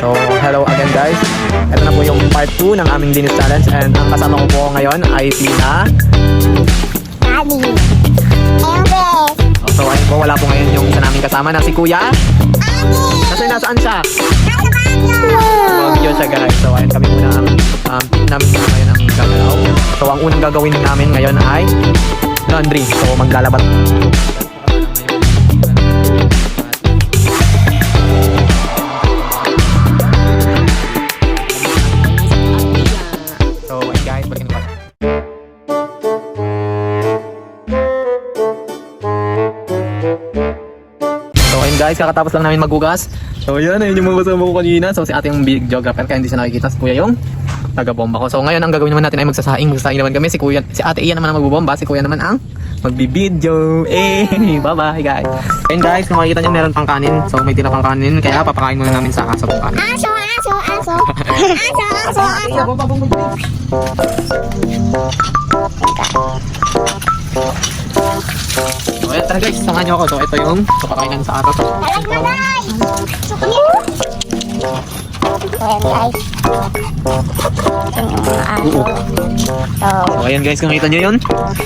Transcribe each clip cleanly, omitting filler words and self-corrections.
So, hello again guys. Ito na po yung part 2 ng aming linis challenge and ang kasama ko po ngayon ay sina Daddy. Ayun guys. So, ayun po, wala po ngayon yung isa namin kasama na si Kuya. Kasi nasaan siya? Yun siya guys. So, ayun kami muna ang team namin ngayon ang gagalaw. So, ang unang gagawin namin ngayon ay laundry. So, maglalaban. So, ayun guys, balikin ko. So, ayun guys, kakatapos lang namin maghugas. So, ayun yung mga kasama ko kanina. So, si ate yung big geographer, kaya hindi siya nakikita. Si kuya yung taga-bomba ko. So, ngayon ang gagawin naman natin ay magsasaing. Magsasaing naman kami. Si ate Ian naman ang magbubomba. Si kuya naman ang magbibideo. Bye-bye guys. Ayun guys, kung makikita nyo meron pang kanin. So, may tira pang kanin. Kaya papakain muna namin sa aso pang kanin. Aso. So, ayan tara guys, samahan nyo ako. So, ito yung papakain namin sa aso. Talag na guys. So, ayan guys. Ito yung mga aso. So, ayan guys, kung nakita nyo yun,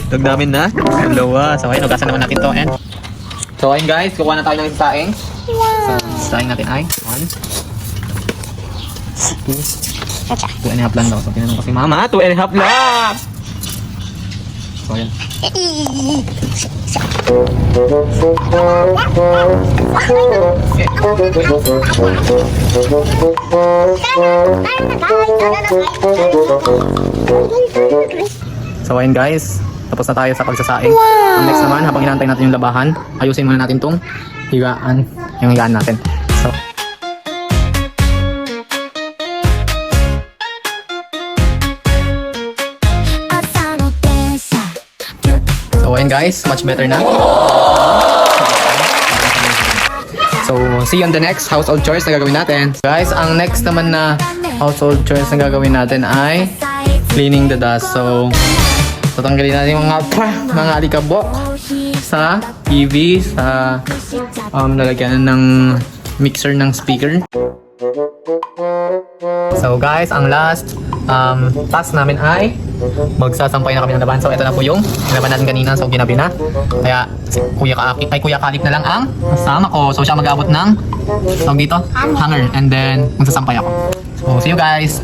tag namin na dalawa. So, ayun, ugasan naman natin to. And, so, ayun guys, kukuha na tayo ng saing. So, saing natin ay 1, 2, 2.5 lang daw. So, tinanong ko si mama, 2.5 lang! So, ayan. So, ayun guys, tapos na tayo sa pagsasaing. Ang next naman, habang hinantay natin yung labahan, ayusin muna natin tong higaan, yung higaan natin. So ayun guys, much better na. So, see you on the next household chores na gagawin natin. Guys, ang next naman na household chores na gagawin natin ay cleaning the dust. So, tatanggalin natin yung mga alikabok sa TV, sa lalagyan ng mixer ng speaker. So guys, ang last task namin ay magsasampay na kami ng laban. So ito na po yung laban natin kanina. So ginabi na. Kaya si Kuya Kalip na lang ang kasama ko. So siya mag-aabot ng tawag dito, hanger. And then magsasampay ako. So see you guys.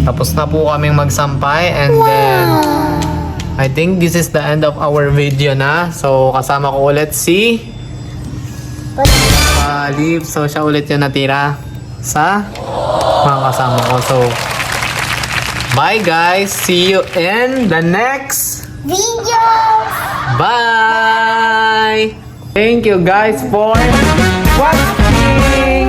Tapos na po kaming magsampay and then I think this is the end of our video na. So kasama ko ulit si Kalip. So siya ulit yung natira sa mga kasama ko. So bye guys. See you in the next Video. Bye. Thank you guys for watching.